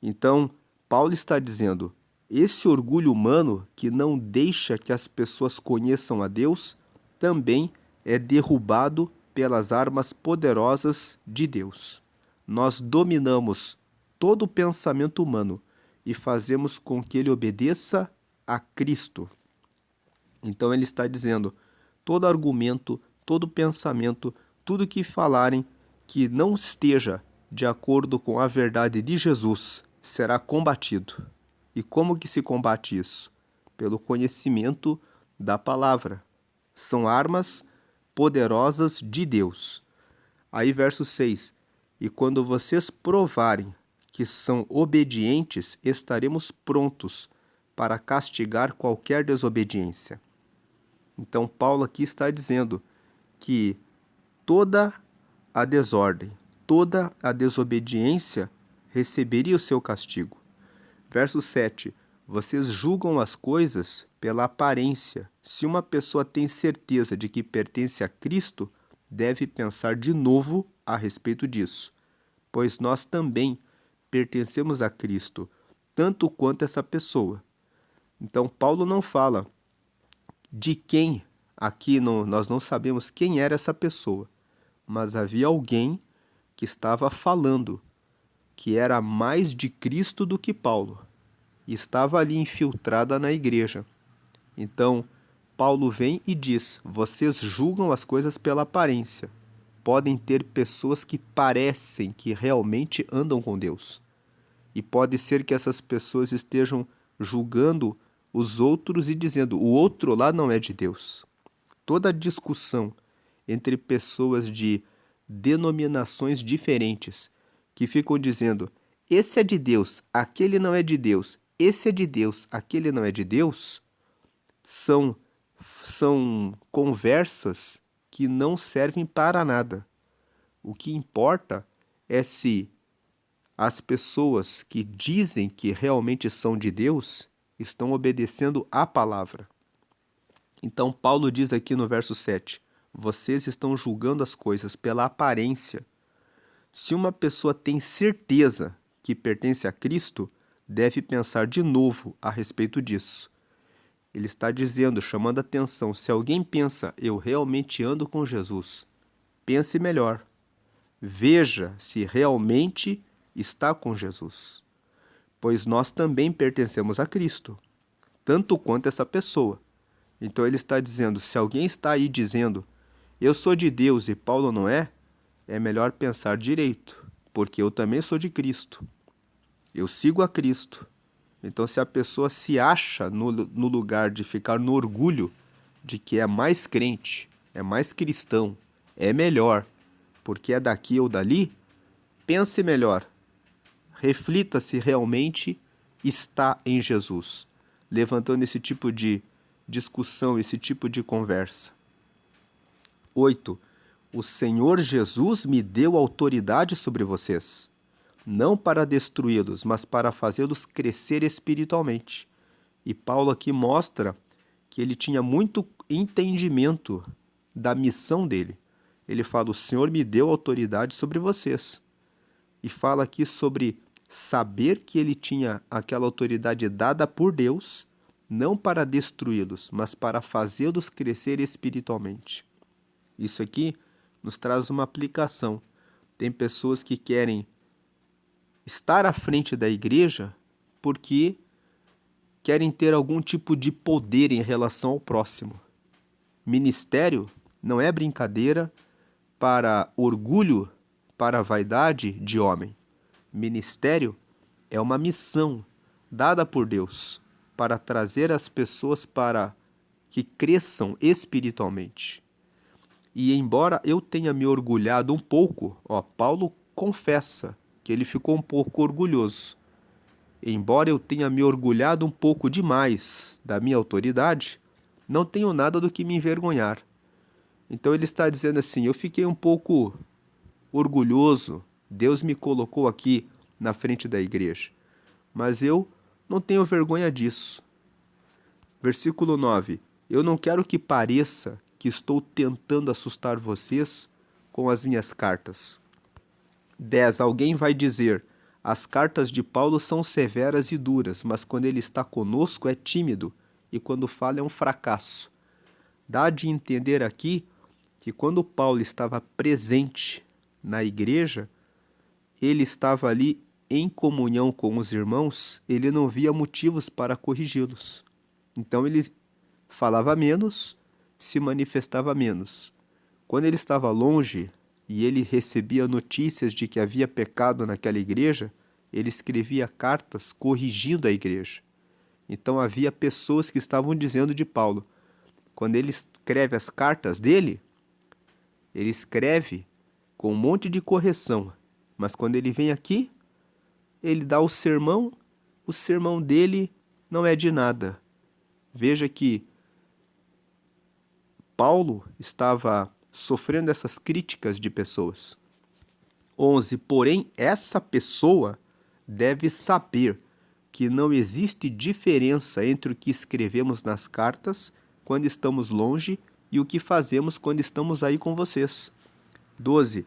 Então, Paulo está dizendo: esse orgulho humano que não deixa que as pessoas conheçam a Deus também é derrubado pelas armas poderosas de Deus. Nós dominamos todo o pensamento humano e fazemos com que ele obedeça a Cristo. Então ele está dizendo: todo argumento, todo pensamento, tudo que falarem que não esteja de acordo com a verdade de Jesus será combatido. E como que se combate isso? Pelo conhecimento da palavra. São armas poderosas de Deus. Aí verso 6: e quando vocês provarem que são obedientes, estaremos prontos para castigar qualquer desobediência. Então Paulo aqui está dizendo que toda a desordem, toda a desobediência receberia o seu castigo. Verso 7: vocês julgam as coisas pela aparência. Se uma pessoa tem certeza de que pertence a Cristo, deve pensar de novo a respeito disso, pois nós também pertencemos a Cristo, tanto quanto essa pessoa. Então Paulo não fala de quem, aqui nós não sabemos quem era essa pessoa, mas havia alguém que estava falando que era mais de Cristo do que Paulo, e estava ali infiltrada na igreja. Então, Paulo vem e diz: vocês julgam as coisas pela aparência. Podem ter pessoas que parecem que realmente andam com Deus. E pode ser que essas pessoas estejam julgando os outros e dizendo: o outro lá não é de Deus. Toda discussão entre pessoas de denominações diferentes que ficam dizendo: esse é de Deus, aquele não é de Deus, esse é de Deus, aquele não é de Deus, são são conversas que não servem para nada. O que importa é se as pessoas que dizem que realmente são de Deus estão obedecendo à palavra. Então, Paulo diz aqui no verso 7, vocês estão julgando as coisas pela aparência. Se uma pessoa tem certeza que pertence a Cristo, deve pensar de novo a respeito disso. Ele está dizendo, chamando a atenção, se alguém pensa, eu realmente ando com Jesus, pense melhor. Veja se realmente está com Jesus. Pois nós também pertencemos a Cristo, tanto quanto essa pessoa. Então ele está dizendo, se alguém está aí dizendo, eu sou de Deus e Paulo não é, é melhor pensar direito, porque eu também sou de Cristo. Eu sigo a Cristo. Então, se a pessoa se acha no lugar de ficar no orgulho de que é mais crente, é mais cristão, é melhor, porque é daqui ou dali, pense melhor. Reflita se realmente está em Jesus, levantando esse tipo de discussão, esse tipo de conversa. 8. O Senhor Jesus me deu autoridade sobre vocês, não para destruí-los, mas para fazê-los crescer espiritualmente. E Paulo aqui mostra que ele tinha muito entendimento da missão dele. Ele fala, o Senhor me deu autoridade sobre vocês. E fala aqui sobre saber que ele tinha aquela autoridade dada por Deus, não para destruí-los, mas para fazê-los crescer espiritualmente. Isso aqui nos traz uma aplicação. Tem pessoas que querem estar à frente da igreja porque querem ter algum tipo de poder em relação ao próximo. Ministério não é brincadeira para orgulho, para vaidade de homem. Ministério é uma missão dada por Deus para trazer as pessoas para que cresçam espiritualmente. E embora eu tenha me orgulhado um pouco, Paulo confessa que ele ficou um pouco orgulhoso. Embora eu tenha me orgulhado um pouco demais da minha autoridade, não tenho nada do que me envergonhar. Então ele está dizendo assim, eu fiquei um pouco orgulhoso, Deus me colocou aqui na frente da igreja, mas eu não tenho vergonha disso. Versículo 9, eu não quero que pareça que estou tentando assustar vocês com as minhas cartas. 10. Alguém vai dizer, as cartas de Paulo são severas e duras, mas quando ele está conosco é tímido e quando fala é um fracasso. Dá de entender aqui que quando Paulo estava presente na igreja, ele estava ali em comunhão com os irmãos, ele não via motivos para corrigi-los. Então ele falava menos, se manifestava menos. Quando ele estava longe e ele recebia notícias de que havia pecado naquela igreja, ele escrevia cartas corrigindo a igreja. Então havia pessoas que estavam dizendo de Paulo, quando ele escreve as cartas dele, ele escreve com um monte de correção, mas quando ele vem aqui, ele dá o sermão dele não é de nada. Veja que Paulo estava sofrendo essas críticas de pessoas. 11. Porém, essa pessoa deve saber que não existe diferença entre o que escrevemos nas cartas quando estamos longe e o que fazemos quando estamos aí com vocês. 12.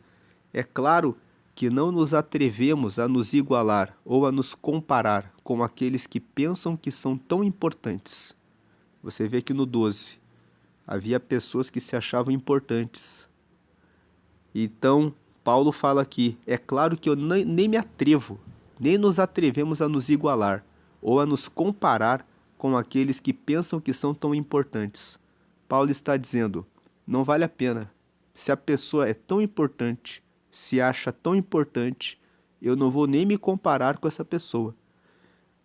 É claro que não nos atrevemos a nos igualar ou a nos comparar com aqueles que pensam que são tão importantes. Você vê que no 12 havia pessoas que se achavam importantes. Então, Paulo fala aqui, é claro que eu nem me atrevo, nem nos atrevemos a nos igualar ou a nos comparar com aqueles que pensam que são tão importantes. Paulo está dizendo, não vale a pena. Se a pessoa é tão importante, se acha tão importante, eu não vou nem me comparar com essa pessoa.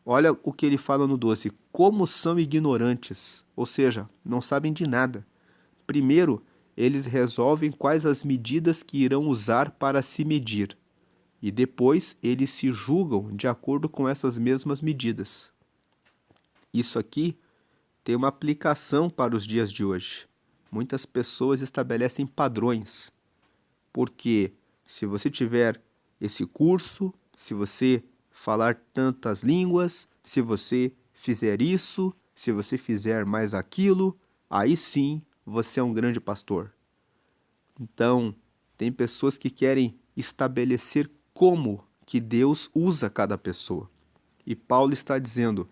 Olha o que ele fala no 12, como são ignorantes, ou seja, não sabem de nada. Primeiro, eles resolvem quais as medidas que irão usar para se medir, e depois eles se julgam de acordo com essas mesmas medidas. Isso aqui tem uma aplicação para os dias de hoje. Muitas pessoas estabelecem padrões, porque se você tiver esse curso, se você falar tantas línguas, se você fizer isso, se você fizer mais aquilo, aí sim você é um grande pastor. Então, tem pessoas que querem estabelecer como que Deus usa cada pessoa. E Paulo está dizendo: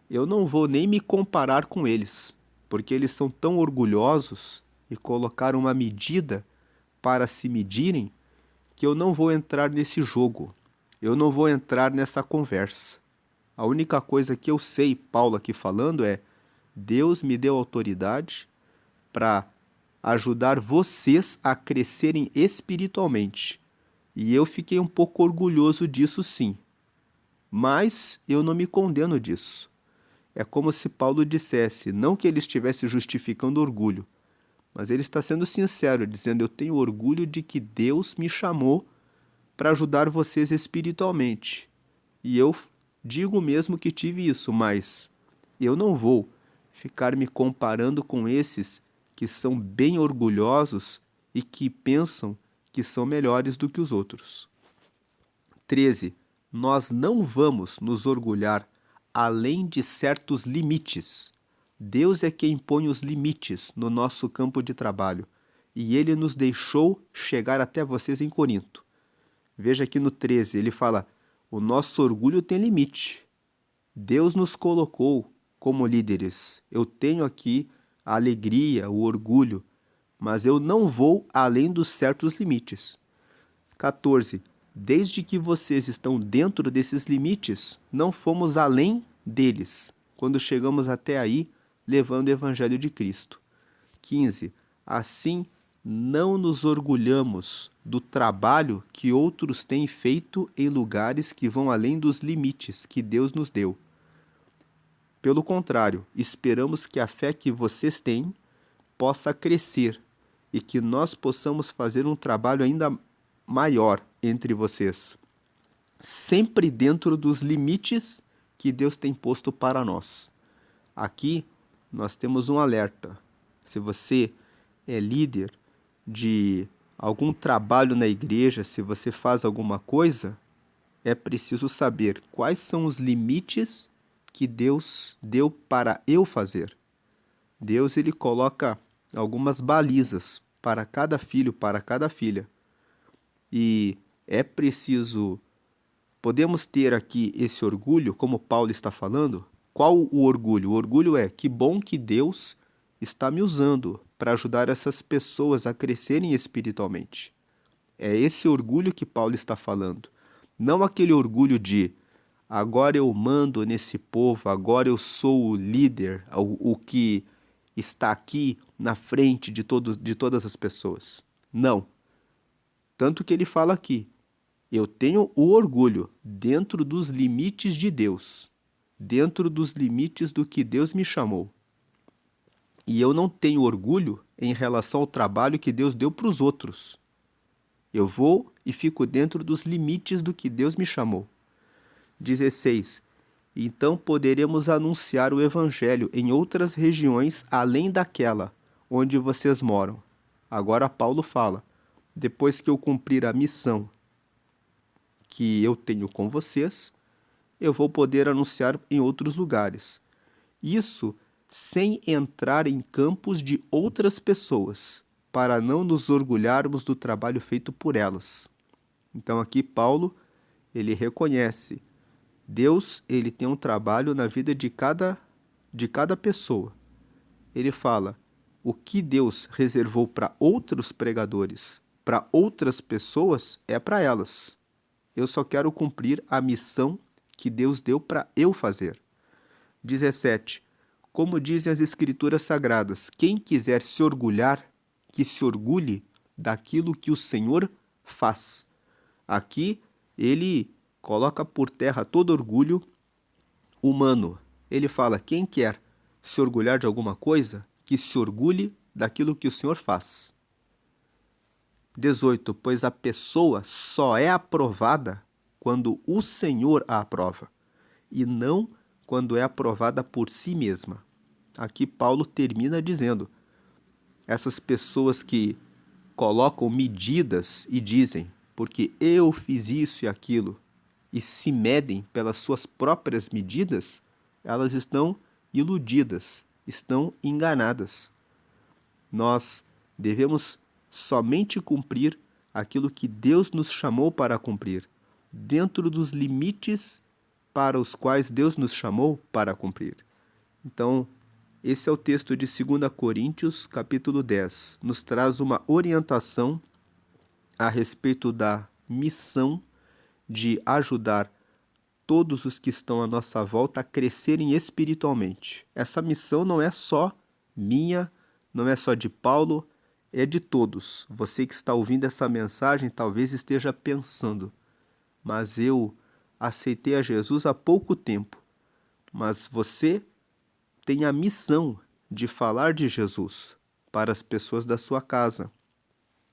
eu não vou nem me comparar com eles, porque eles são tão orgulhosos e colocaram uma medida para se medirem que eu não vou entrar nesse jogo. Eu não vou entrar nessa conversa. A única coisa que eu sei, Paulo aqui falando, é: Deus me deu autoridade para ajudar vocês a crescerem espiritualmente. E eu fiquei um pouco orgulhoso disso, sim. Mas eu não me condeno disso. É como se Paulo dissesse, não que ele estivesse justificando orgulho, mas ele está sendo sincero, dizendo: eu tenho orgulho de que Deus me chamou para ajudar vocês espiritualmente. E eu digo mesmo que tive isso, mas eu não vou ficar me comparando com esses que são bem orgulhosos e que pensam que são melhores do que os outros. 13. Nós não vamos nos orgulhar além de certos limites. Deus é quem põe os limites no nosso campo de trabalho e Ele nos deixou chegar até vocês em Corinto. Veja aqui no 13, ele fala: o nosso orgulho tem limite. Deus nos colocou como líderes. Eu tenho aqui a alegria, o orgulho, mas eu não vou além dos certos limites. 14. Desde que vocês estão dentro desses limites, não fomos além deles, quando chegamos até aí levando o Evangelho de Cristo. 15. Assim, não nos orgulhamos do trabalho que outros têm feito em lugares que vão além dos limites que Deus nos deu. Pelo contrário, esperamos que a fé que vocês têm possa crescer e que nós possamos fazer um trabalho ainda maior entre vocês, sempre dentro dos limites que Deus tem posto para nós. Aqui nós temos um alerta. Se você é líder de algum trabalho na igreja, se você faz alguma coisa, é preciso saber quais são os limites que Deus deu para eu fazer. Deus, ele coloca algumas balizas para cada filho, para cada filha. E é preciso, podemos ter aqui esse orgulho, como Paulo está falando. Qual o orgulho? O orgulho é: que bom que Deus está me usando para ajudar essas pessoas a crescerem espiritualmente. É esse orgulho que Paulo está falando. Não aquele orgulho de: agora eu mando nesse povo, agora eu sou o líder, o que está aqui na frente de todas as pessoas. Não. Tanto que ele fala aqui: eu tenho o orgulho dentro dos limites de Deus, dentro dos limites do que Deus me chamou. E eu não tenho orgulho em relação ao trabalho que Deus deu para os outros. Eu vou e fico dentro dos limites do que Deus me chamou. 16. Então poderemos anunciar o Evangelho em outras regiões além daquela onde vocês moram. Agora Paulo fala: depois que eu cumprir a missão que eu tenho com vocês, eu vou poder anunciar em outros lugares. Isso sem entrar em campos de outras pessoas, para não nos orgulharmos do trabalho feito por elas. Então aqui Paulo, ele reconhece: Deus, ele tem um trabalho na vida de cada pessoa. Ele fala: o que Deus reservou para outros pregadores, para outras pessoas, é para elas. Eu só quero cumprir a missão que Deus deu para eu fazer. 17. Como dizem as Escrituras Sagradas: quem quiser se orgulhar, que se orgulhe daquilo que o Senhor faz. Aqui ele coloca por terra todo orgulho humano. Ele fala: quem quer se orgulhar de alguma coisa, que se orgulhe daquilo que o Senhor faz. 18. Pois a pessoa só é aprovada quando o Senhor a aprova, e não quando é aprovada por si mesma. Aqui Paulo termina dizendo: essas pessoas que colocam medidas e dizem, porque eu fiz isso e aquilo, e se medem pelas suas próprias medidas, elas estão iludidas, estão enganadas. Nós devemos somente cumprir aquilo que Deus nos chamou para cumprir, dentro dos limites para os quais Deus nos chamou para cumprir. Então, esse é o texto de 2 Coríntios, capítulo 10. Nos traz uma orientação a respeito da missão de ajudar todos os que estão à nossa volta a crescerem espiritualmente. Essa missão não é só minha, não é só de Paulo, é de todos. Você que está ouvindo essa mensagem talvez esteja pensando: mas eu aceitei a Jesus há pouco tempo. Mas você tem a missão de falar de Jesus para as pessoas da sua casa,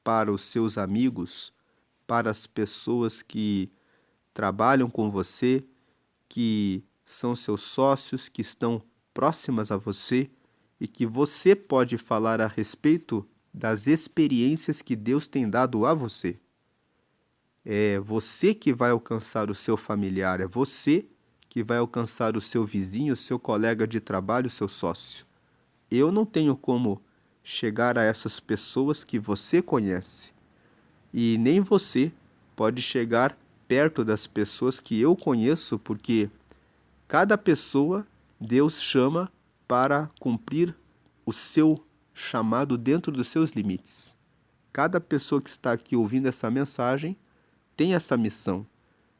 para os seus amigos, para as pessoas que trabalham com você, que são seus sócios, que estão próximas a você e que você pode falar a respeito das experiências que Deus tem dado a você. É você que vai alcançar o seu familiar, é você que vai alcançar o seu vizinho, o seu colega de trabalho, o seu sócio. Eu não tenho como chegar a essas pessoas que você conhece, e nem você pode chegar perto das pessoas que eu conheço, porque cada pessoa Deus chama para cumprir o seu chamado dentro dos seus limites. Cada pessoa que está aqui ouvindo essa mensagem tem essa missão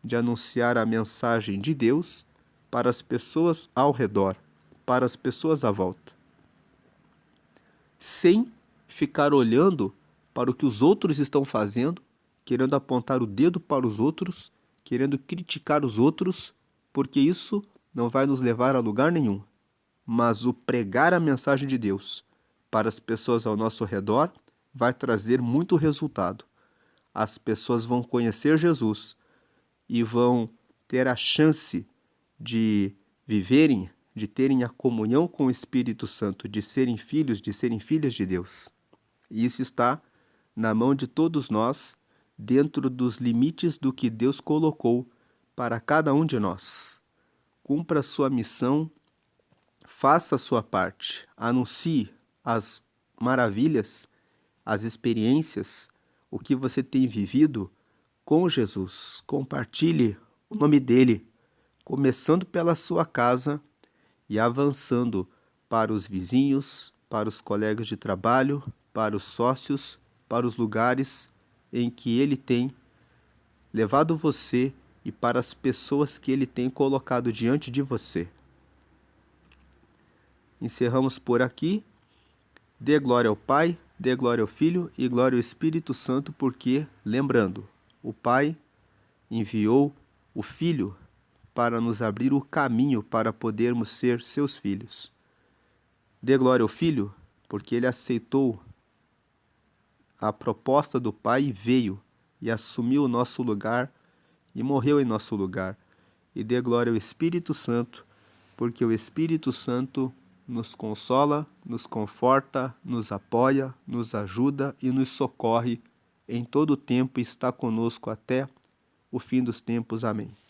de anunciar a mensagem de Deus para as pessoas ao redor, para as pessoas à volta, sem ficar olhando para o que os outros estão fazendo, querendo apontar o dedo para os outros, querendo criticar os outros, porque isso não vai nos levar a lugar nenhum. Mas o pregar a mensagem de Deus para as pessoas ao nosso redor vai trazer muito resultado. As pessoas vão conhecer Jesus e vão ter a chance de viverem, de terem a comunhão com o Espírito Santo, de serem filhos, de serem filhas de Deus. E isso está na mão de todos nós, dentro dos limites do que Deus colocou para cada um de nós. Cumpra a sua missão, faça a sua parte, anuncie as maravilhas, as experiências, o que você tem vivido com Jesus. Compartilhe o nome dele, começando pela sua casa e avançando para os vizinhos, para os colegas de trabalho, para os sócios, para os lugares em que ele tem levado você e para as pessoas que ele tem colocado diante de você. Encerramos por aqui. Dê glória ao Pai, dê glória ao Filho e glória ao Espírito Santo, porque, lembrando, o Pai enviou o Filho para nos abrir o caminho para podermos ser seus filhos. Dê glória ao Filho, porque ele aceitou a proposta do Pai e veio e assumiu o nosso lugar e morreu em nosso lugar. E dê glória ao Espírito Santo, porque o Espírito Santo nos consola, nos conforta, nos apoia, nos ajuda e nos socorre em todo o tempo e está conosco até o fim dos tempos. Amém.